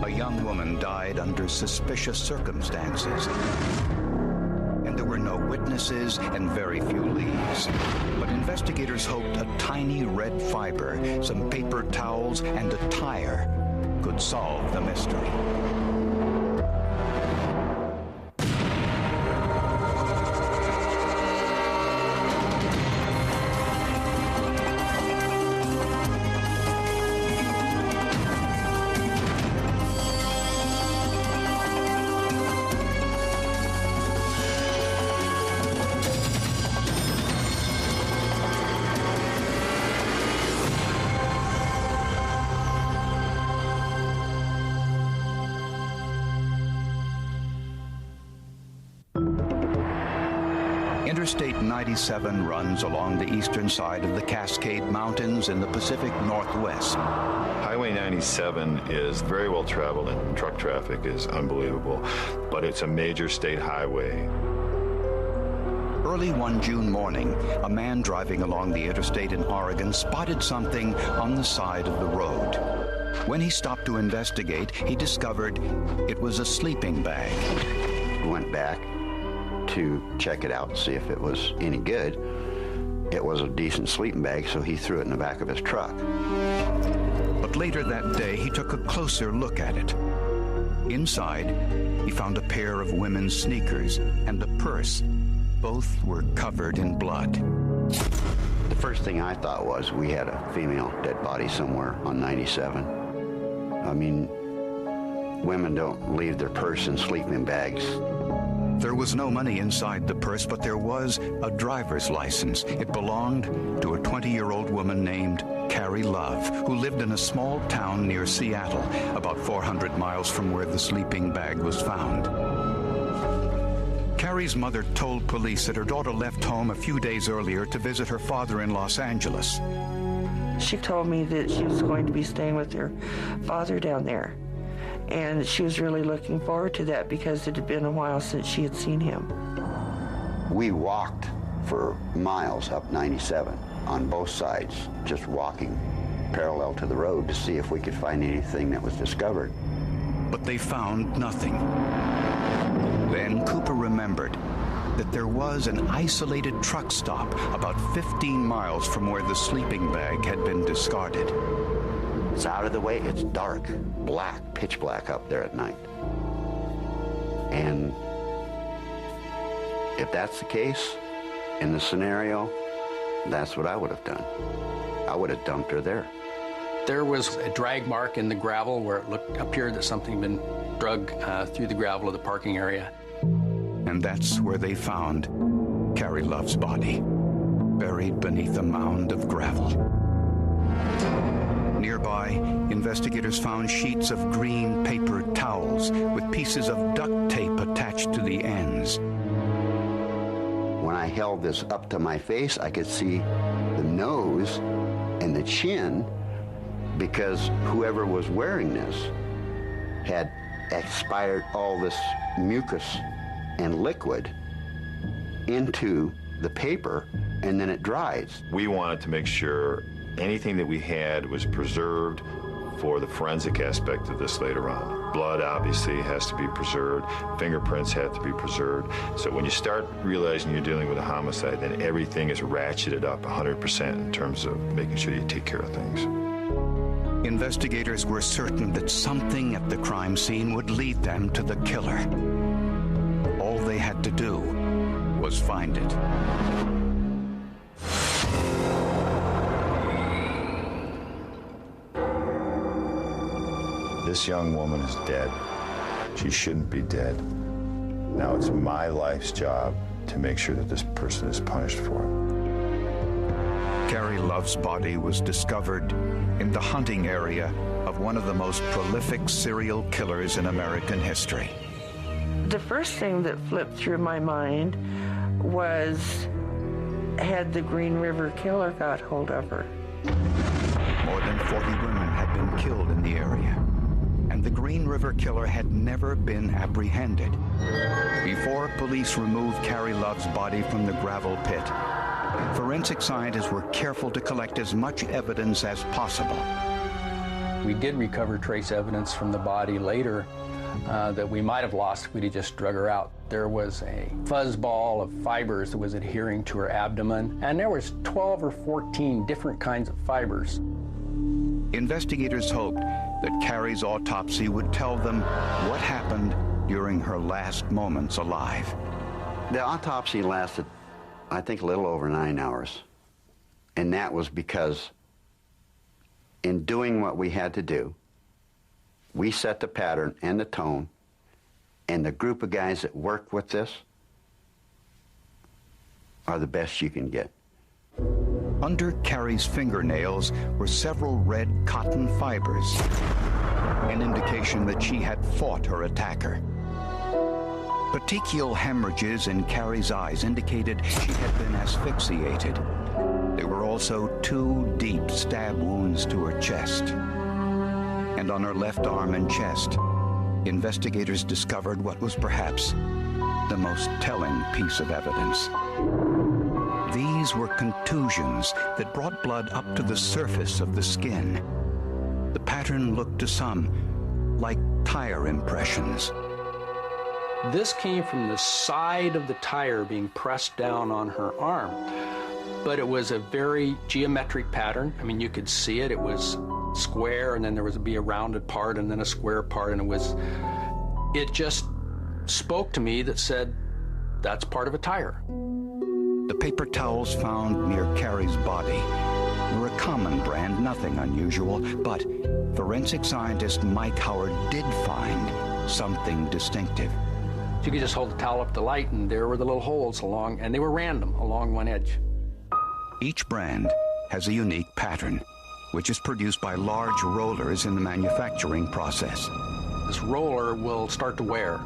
A young woman died under suspicious circumstances. And there were no witnesses and very few leads. But investigators hoped a tiny red fiber, some paper towels, and a tire could solve the mystery. Interstate 97 runs along the eastern side of the Cascade Mountains in the Pacific Northwest. Highway 97 is very well traveled and truck traffic is unbelievable, but it's a major state highway. Early one June morning, a man driving along the interstate in Oregon spotted something on the side of the road. When he stopped to investigate, he discovered it was a sleeping bag. Went back to check it out and see if it was any good. It was a decent sleeping bag, so he threw it in the back of his truck. But later that day, he took a closer look at it. Inside, he found a pair of women's sneakers and a purse. Both were covered in blood. The first thing I thought was we had a female dead body somewhere on 97. I mean, women don't leave their purse in sleeping bags. There was no money inside the purse, but there was a driver's license. It belonged to a 20-year-old woman named Carrie Love, who lived in a small town near Seattle, about 400 miles from where the sleeping bag was found. Carrie's mother told police that her daughter left home a few days earlier to visit her father in Los Angeles. She told me that she was going to be staying with her father down there. And she was really looking forward to that because it had been a while since she had seen him. We walked for miles up 97 on both sides, just walking parallel to the road to see if we could find anything that was discovered. But they found nothing. Then Cooper remembered that there was an isolated truck stop about 15 miles from where the sleeping bag had been discarded. It's out of the way, it's dark, black, pitch black up there at night. And if that's the case, in the scenario, that's what I would have done. I would have dumped her there. There was a drag mark in the gravel where it appeared that something had been dragged through the gravel of the parking area. And that's where they found Carrie Love's body, buried beneath a mound of gravel. Nearby, investigators found sheets of green paper towels with pieces of duct tape attached to the ends. When I held this up to my face, I could see the nose and the chin because whoever was wearing this had expired all this mucus and liquid into the paper, and then it dries. We wanted to make sure anything that we had was preserved for the forensic aspect of this later on. Blood obviously has to be preserved, fingerprints have to be preserved. So when you start realizing you're dealing with a homicide, then everything is ratcheted up 100% in terms of making sure you take care of things. Investigators were certain that something at the crime scene would lead them to the killer. All they had to do was find it. This young woman is dead. She shouldn't be dead. Now it's my life's job to make sure that this person is punished for it. Carrie Love's body was discovered in the hunting area of one of the most prolific serial killers in American history. The first thing that flipped through my mind was, had the Green River Killer got hold of her? More than 40 women had been killed in the area, and the Green River Killer had never been apprehended. Before police removed Carrie Love's body from the gravel pit, forensic scientists were careful to collect as much evidence as possible. We did recover trace evidence from the body later that we might have lost if we'd have just drug her out. There was a fuzz ball of fibers that was adhering to her abdomen, and there was 12 or 14 different kinds of fibers. Investigators hoped that Carrie's autopsy would tell them what happened during her last moments alive. The autopsy lasted, I think, a little over 9 hours. And that was because in doing what we had to do, we set the pattern and the tone, and the group of guys that work with this are the best you can get. Under Carrie's fingernails were several red cotton fibers, an indication that she had fought her attacker. Petechial hemorrhages in Carrie's eyes indicated she had been asphyxiated. There were also 2 deep stab wounds to her chest. And on her left arm and chest, investigators discovered what was perhaps the most telling piece of evidence. These were contusions that brought blood up to the surface of the skin. The pattern looked to some like tire impressions. This came from the side of the tire being pressed down on her arm, but it was a very geometric pattern. I mean, you could see it. It was square, and then there would be a rounded part and then a square part, and it just spoke to me that said, that's part of a tire. The paper towels found near Carrie's body were a common brand, nothing unusual, but forensic scientist Mike Howard did find something distinctive. You could just hold the towel up to the light, and there were the little holes along, and they were random along one edge. Each brand has a unique pattern, which is produced by large rollers in the manufacturing process. This roller will start to wear,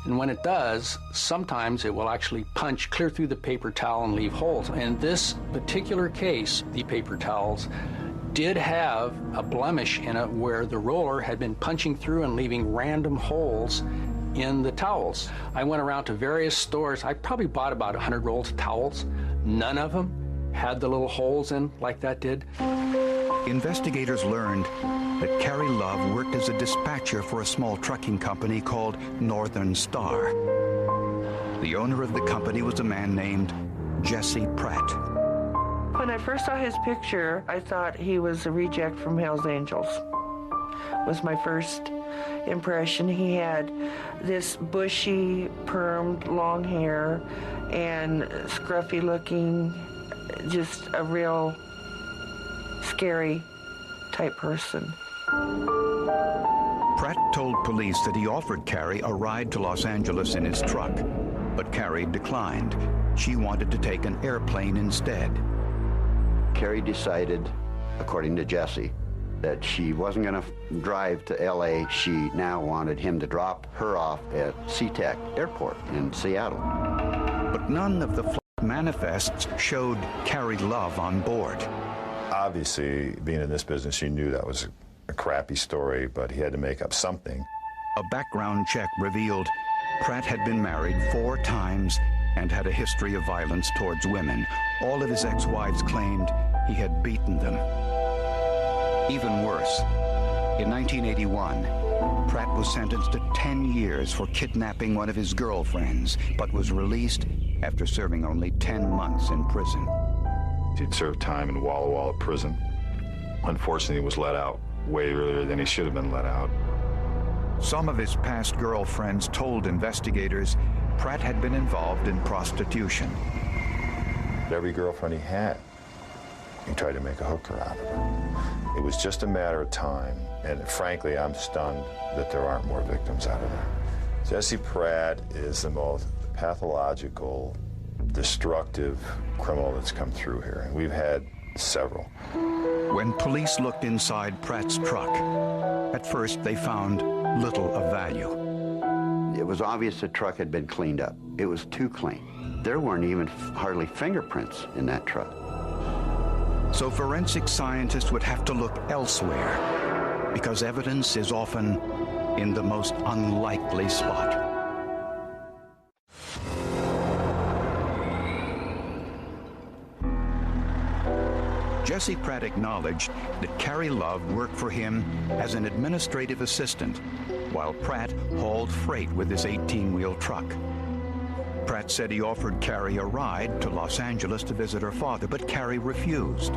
and when it does, sometimes it will actually punch clear through the paper towel and leave holes. In this particular case, the paper towels did have a blemish in it where the roller had been punching through and leaving random holes in the towels. I went around to various stores. I probably bought about 100 rolls of towels. None of them had the little holes in like that did. Investigators learned that Carrie Love worked as a dispatcher for a small trucking company called Northern Star. The owner of the company was a man named Jesse Pratt. When I first saw his picture, I thought he was a reject from Hell's Angels. Was my first impression. He had this bushy, permed, long hair and scruffy looking, just a real scary type person. Pratt told police that he offered Carrie a ride to Los Angeles in his truck, but Carrie declined. She wanted to take an airplane instead. Carrie decided, according to Jesse, that she wasn't going to drive to L.A. She now wanted him to drop her off at SeaTac Airport in Seattle. But none of the flight manifests showed Carrie Love on board. Obviously, being in this business, you knew that was a crappy story, but he had to make up something. A background check revealed Pratt had been married 4 times and had a history of violence towards women. All of his ex-wives claimed he had beaten them. Even worse, in 1981, Pratt was sentenced to 10 years for kidnapping one of his girlfriends, but was released after serving only 10 months in prison. He'd served time in Walla Walla prison. Unfortunately, he was let out way earlier than he should have been let out. Some of his past girlfriends told investigators Pratt had been involved in prostitution. Every girlfriend he had, he tried to make a hooker out of her. It was just a matter of time, and frankly, I'm stunned that there aren't more victims out of there. Jesse Pratt is the most pathological, destructive criminal that's come through here, and we've had several. When police looked inside Pratt's truck, at first they found little of value. It was obvious the truck had been cleaned up. It was too clean. There weren't even hardly fingerprints in that truck. So forensic scientists would have to look elsewhere, because evidence is often in the most unlikely spot. Jesse Pratt acknowledged that Carrie Love worked for him as an administrative assistant, while Pratt hauled freight with his 18-wheel truck. Pratt said he offered Carrie a ride to Los Angeles to visit her father, but Carrie refused.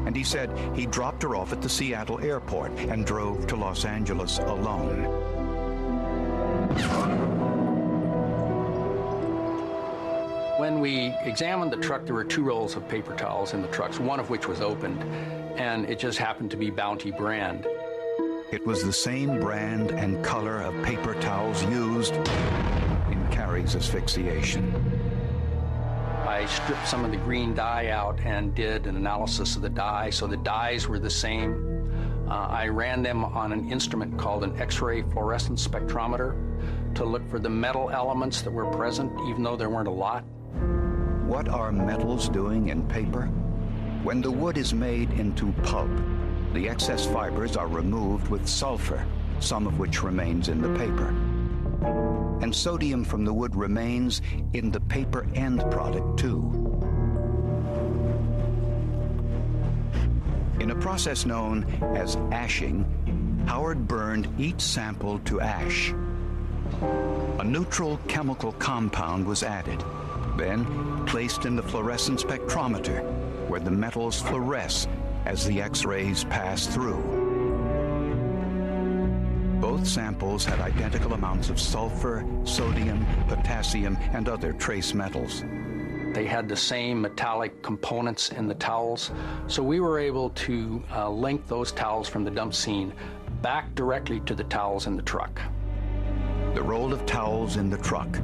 And he said he dropped her off at the Seattle airport and drove to Los Angeles alone. When we examined the truck, there were 2 rolls of paper towels in the trucks, one of which was opened, and it just happened to be Bounty brand. It was the same brand and color of paper towels used in Carrie's asphyxiation. I stripped some of the green dye out and did an analysis of the dye, so the dyes were the same. I ran them on an instrument called an X-ray fluorescence spectrometer to look for the metal elements that were present, even though there weren't a lot. What are metals doing in paper? When the wood is made into pulp, the excess fibers are removed with sulfur, some of which remains in the paper. And sodium from the wood remains in the paper end product, too. In a process known as ashing, Howard burned each sample to ash. A neutral chemical compound was added, then placed in the fluorescent spectrometer, where the metals fluoresce as the X-rays pass through. Both samples had identical amounts of sulfur, sodium, potassium, and other trace metals. They had the same metallic components in the towels, so we were able to link those towels from the dump scene back directly to the towels in the truck. The roll of towels in the truck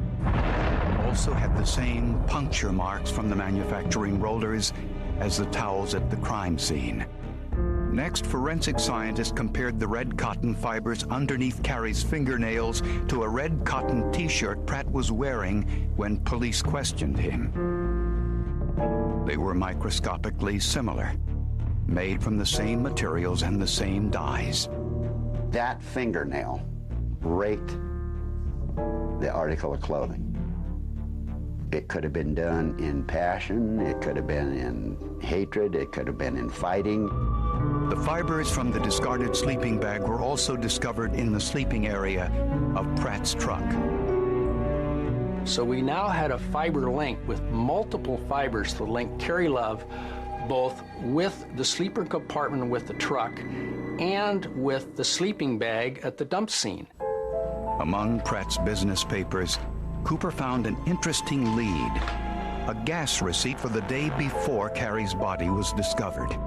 also had the same puncture marks from the manufacturing rollers as the towels at the crime scene. Next, forensic scientists compared the red cotton fibers underneath Carrie's fingernails to a red cotton T-shirt Pratt was wearing when police questioned him. They were microscopically similar, made from the same materials and the same dyes. That fingernail raked the article of clothing. It could have been done in passion, it could have been in hatred, it could have been in fighting. The fibers from the discarded sleeping bag were also discovered in the sleeping area of Pratt's truck. So we now had a fiber link with multiple fibers to link Carrie Love both with the sleeper compartment with the truck and with the sleeping bag at the dump scene. Among Pratt's business papers, Cooper found an interesting lead, a gas receipt for the day before Carrie's body was discovered.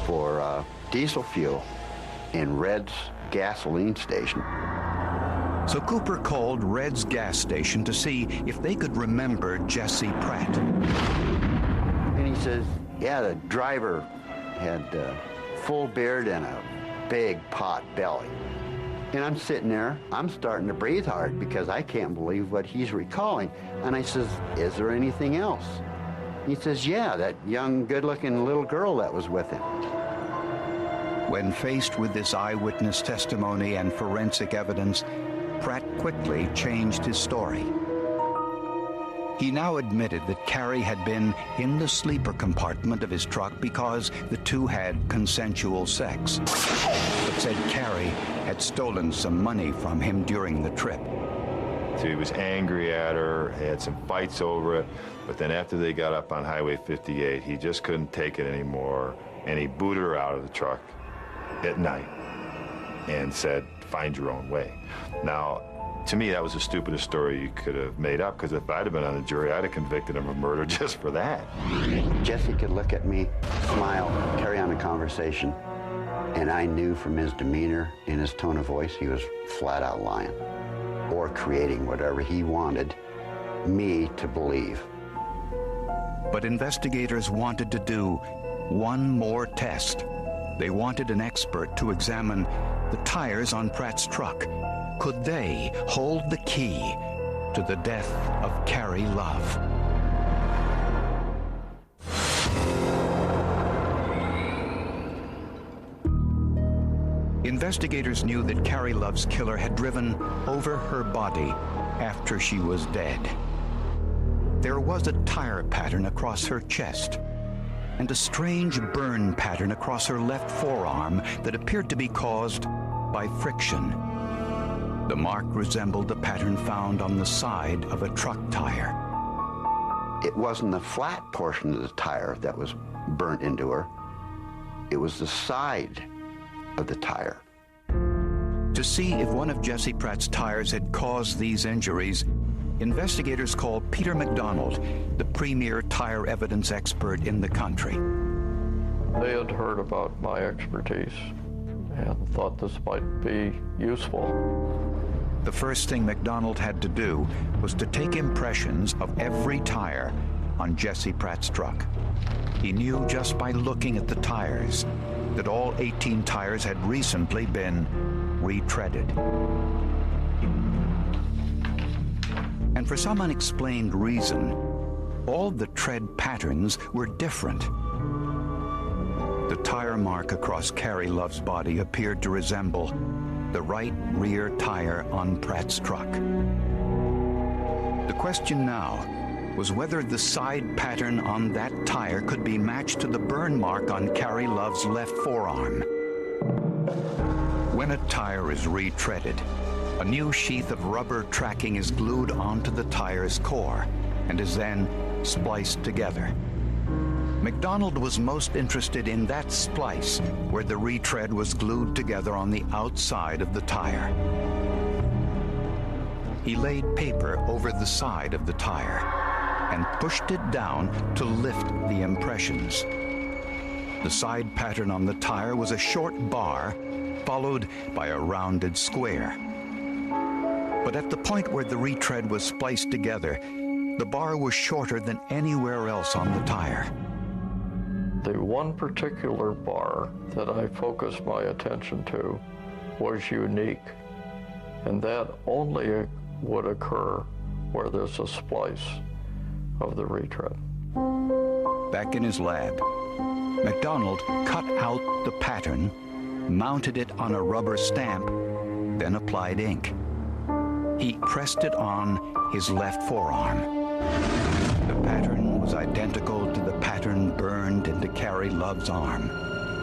For diesel fuel in Red's gasoline station. So Cooper called Red's gas station to see if they could remember Jesse Pratt. And he says, yeah, the driver had a full beard and a big pot belly. And I'm sitting there, I'm starting to breathe hard because I can't believe what he's recalling. And I says, is there anything else? He says, yeah, that young, good-looking little girl that was with him. When faced with this eyewitness testimony and forensic evidence, Pratt quickly changed his story. He now admitted that Carrie had been in the sleeper compartment of his truck because the two had consensual sex, but said Carrie had stolen some money from him during the trip. So he was angry at her, had some fights over it, but then after they got up on Highway 58, he just couldn't take it anymore, and he booted her out of the truck at night and said, find your own way. Now, to me, that was the stupidest story you could have made up, because if I'd have been on the jury, I'd have convicted him of murder just for that. Jesse could look at me, smile, carry on a conversation, and I knew from his demeanor and his tone of voice he was flat out lying or creating whatever he wanted me to believe. But investigators wanted to do one more test. They wanted an expert to examine the tires on Pratt's truck. Could they hold the key to the death of Carrie Love? Investigators knew that Carrie Love's killer had driven over her body after she was dead. There was a tire pattern across her chest. and a strange burn pattern across her left forearm that appeared to be caused by friction. The mark resembled the pattern found on the side of a truck tire. It wasn't the flat portion of the tire that was burnt into her. It was the side of the tire. To see if one of Jesse Pratt's tires had caused these injuries, investigators called Peter McDonald, the premier tire evidence expert in the country. They had heard about my expertise and thought this might be useful. The first thing McDonald had to do was to take impressions of every tire on Jesse Pratt's truck. He knew just by looking at the tires that all 18 tires had recently been retreaded. And for some unexplained reason, all the tread patterns were different. The tire mark across Carrie Love's body appeared to resemble the right rear tire on Pratt's truck. The question now was whether the side pattern on that tire could be matched to the burn mark on Carrie Love's left forearm. When a tire is retreaded, a new sheath of rubber tracking is glued onto the tire's core and is then spliced together. McDonald was most interested in that splice where the retread was glued together on the outside of the tire. He laid paper over the side of the tire and pushed it down to lift the impressions. The side pattern on the tire was a short bar followed by a rounded square. But at the point where the retread was spliced together, the bar was shorter than anywhere else on the tire. The one particular bar that I focused my attention to was unique, and that only would occur where there's a splice of the retread. Back in his lab, McDonald cut out the pattern, mounted it on a rubber stamp, then applied ink. He pressed it on his left forearm. The pattern was identical to the pattern burned into Carrie Love's arm,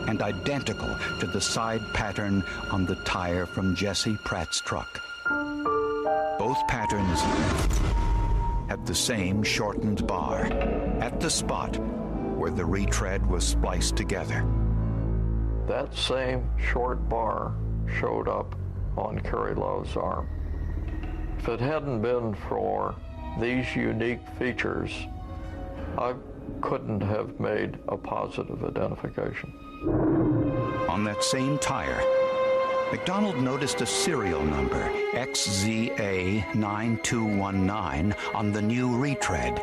and identical to the side pattern on the tire from Jesse Pratt's truck. Both patterns had the same shortened bar at the spot where the retread was spliced together. That same short bar showed up on Carrie Love's arm. If it hadn't been for these unique features, I couldn't have made a positive identification. On that same tire, McDonald noticed a serial number, XZA9219, on the new retread.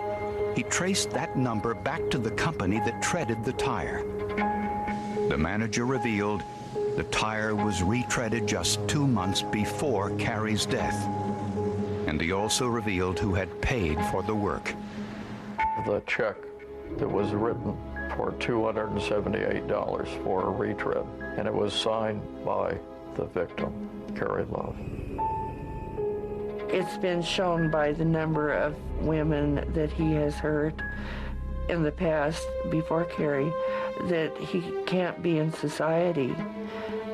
He traced that number back to the company that treaded the tire. The manager revealed the tire was retreaded just 2 months before Carrie's death. And he also revealed who had paid for the work. The check that was written for $278 for a retread, and it was signed by the victim, Carrie Love. It's been shown by the number of women that he has hurt in the past before Carrie that he can't be in society,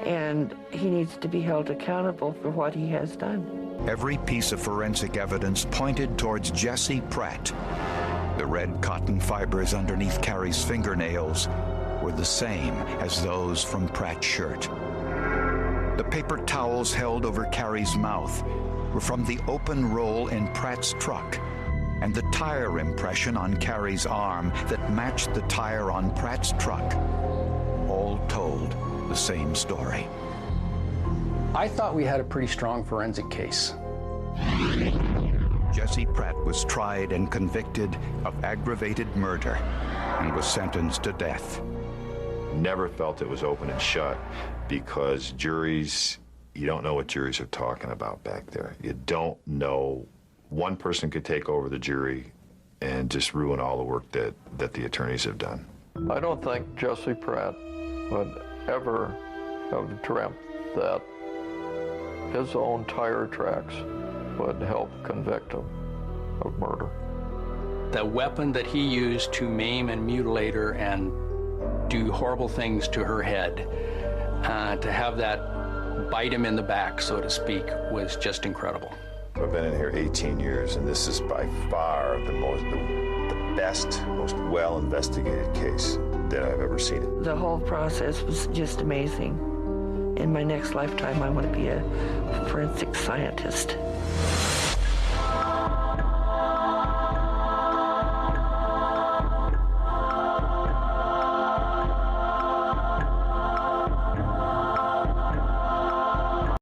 and he needs to be held accountable for what he has done. Every piece of forensic evidence pointed towards Jesse Pratt. The red cotton fibers underneath Carrie's fingernails were the same as those from Pratt's shirt. The paper towels held over Carrie's mouth were from the open roll in Pratt's truck, and the tire impression on Carrie's arm that matched the tire on Pratt's truck all told the same story. I thought we had a pretty strong forensic case. Jesse Pratt was tried and convicted of aggravated murder and was sentenced to death. Never felt it was open and shut because juries, you don't know what juries are talking about back there. You don't know. One person could take over the jury and just ruin all the work that the attorneys have done. I don't think Jesse Pratt would ever have dreamt that his own tire tracks would help convict him of murder. The weapon that he used to maim and mutilate her and do horrible things to her head. To have that bite him in the back, so to speak, was just incredible. I've been in here 18 years, and this is by far the best, most well-investigated case that I've ever seen. The whole process was just amazing. In my next lifetime, I want to be a forensic scientist.